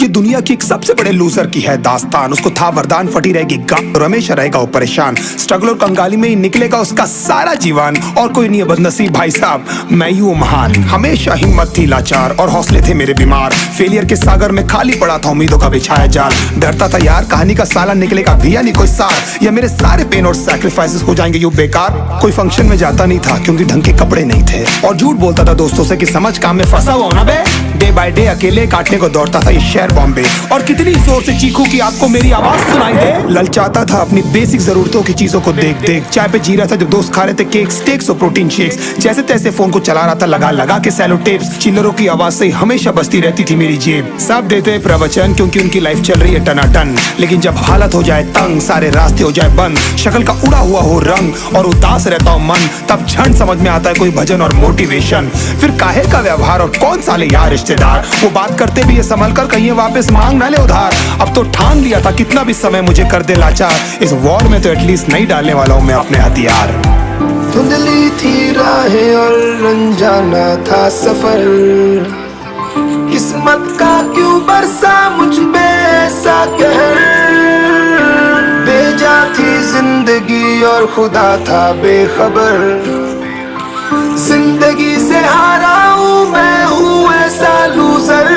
ये दुनिया की एक सबसे बड़े लूजर की है दास्तान। उसको था वरदान, फटी रहेगी गांड और हमेशा रहेगा वो परेशान। स्ट्रगल और कंगाली में ही निकलेगा उसका सारा जीवन। और कोई नहीं है बदनसीब भाई साहब, मैं ही हूँ महान। हमेशा हिम्मत थी लाचार और हौसले थे मेरे बीमार। फेलियर के सागर में खाली पड़ा था उम्मीदों का बिछाया जाल। डरता था यार कहानी का साला निकलेगा भैया नहीं कोई सार, या मेरे सारे पेन और सैक्रिफाइसेस हो जाएंगे यूं बेकार। कोई फंक्शन में जाता नहीं था क्योंकि ढंग के कपड़े नहीं थे, और झूठ बोलता था दोस्तों से कि समझ काम में फंसा हुआ ना बे। डे बाय डे अकेले काटने को दौड़ता था ये शहर बॉम्बे। और कितनी जोर से चीखूं कि आपको मेरी आवाज सुनाई दे। ललचाता था अपनी बेसिक जरूरतों की चीजों को देख देख। चाय पे जी रहा था जब दोस्त खा रहे थे केक, स्टेक्स और प्रोटीन शेक्स। जैसे तैसे फोन को चला रहा था लगा लगा के सेलो टेप्स। चिल्लरों की आवाज से हमेशा बजती रहती थी मेरी जेब। सब देते प्रवचन क्योंकि उनकी लाइफ चल रही है टनाटन, लेकिन जब हालत हो जाए तंग, सारे रास्ते हो जाए बंद, शक्ल का उड़ा हुआ हो रंग और उदास रहता हो मन, तब क्षण समझ में आता है कोई भजन और मोटिवेशन। फिर काहे का व्यवहार और कौन साले यार रिश्तेदार, वो बात करते भी ये संभल कर कहीं वापस मांग ना ले उधार। अब तो ठान लिया था कितना भी समय मुझे कर दे लाचार, इस वॉर में तो एटलीस्ट नहीं डालने वाला हूँ मैं अपने हथियार। धुंधली थी राहें और अनजाना था सफर, किस्मत का क्यों बरसा मुझ पे ऐसा कहर। बेजा थी जिंदगी और खुदा था बेखबर, जिंदगी से हारा हूँ मैं हूँ ऐसा लूजर।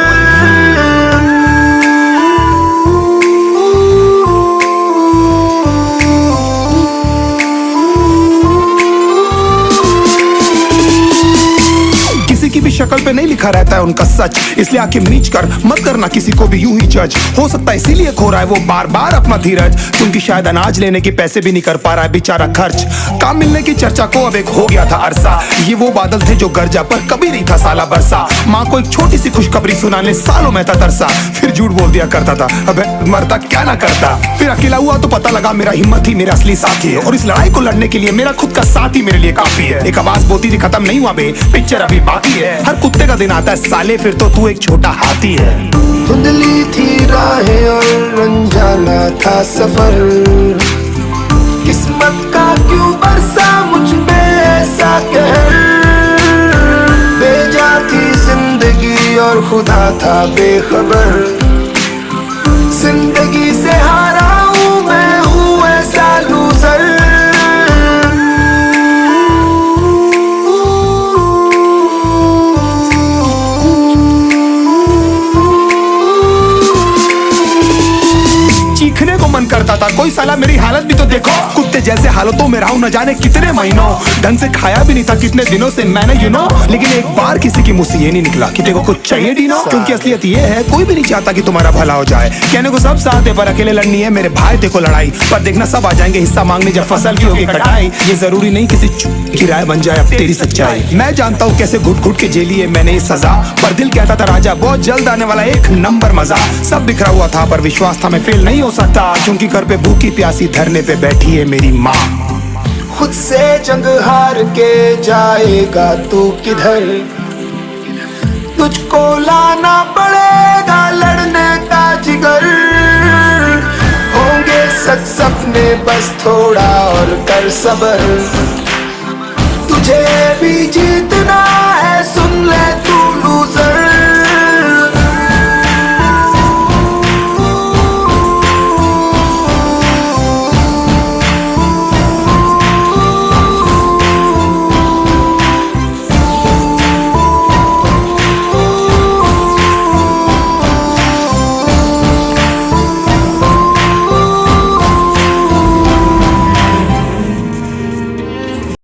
किसी की भी शक्ल पे नहीं लिखा रहता है उनका सच, इसलिए आंखें मीच कर मत करना किसी को भी यूं ही जज। हो सकता है इसीलिए खो रहा है वो बार बार अपना धीरज, क्योंकि शायद अनाज लेने के पैसे भी नहीं कर पा रहा है बेचारा खर्च। काम मिलने की चर्चा को अब एक हो गया था अरसा, ये वो बादल थे जो गरजा पर कभी नहीं था साला बरसा। माँ को एक छोटी सी खुशखबरी सुनाने सालों में था तरसा, फिर झूठ बोल दिया करता था अबे मरता क्या ना करता। फिर अकेला हुआ तो पता लगा मेरा हिम्मत ही मेरा असली साथी है, और इस लड़ाई को लड़ने के लिए मेरा खुद का साथ ही मेरे लिए काफी है। एक आवाज बोलती थी खत्म नहीं हुआ बे, पिक्चर अभी बाकी है। हर कुत्ते का दिन आता है साले, फिर तो तू एक छोटा हाथी है। धुंधली थी राहें और अनजाना था सफर, किस्मत का क्यों बरसा मुझ पे ऐसा कहर। बेजा थी जिंदगी और खुदा था बेखबर, जिंदगी से हारा हूँ मैं हूँ ऐसा लूजर। चीखने को मन करता था कोई साला मेरी हालत भी तो देखो। कुत्ते जैसे हालतों में रहा हूं न जाने कितने महीनों, ढंग से खाया भी नहीं था कितने दिनों से मैंने लेकिन एक बार किसी की मुंह से ये नहीं निकला कि देखो कुछ चाहिए डीनो। क्योंकि असलियत ये है कोई भी नहीं चाहता कि तुम्हारा भला हो जाए। कहने को सब साथ है पर अकेले लड़नी है मेरे भाई देखो लड़ाई, पर देखना सब आ जाएंगे हिस्सा मांगने जब फसल की होगी कटाई। ये जरूरी नहीं किसी की राय बन जाए अब तेरी सच्चाई। मैं जानता हूँ कैसे घुट घुट के झेली है मैंने सजा, पर दिल कहता था राजा बहुत जल्द आने वाला एक नंबर मजा। सब बिखरा हुआ था पर विश्वास था मैं फेल नहीं हो सकता, क्योंकि घर पे भूखी प्यासी धरने पे बैठी है मेरी माँ। खुद से जंग हार के जाएगा तू किधर, तुझको लाना पड़ेगा लड़ने का जिगर। होंगे सच सपने बस थोड़ा और कर सबर, तुझे भी जीत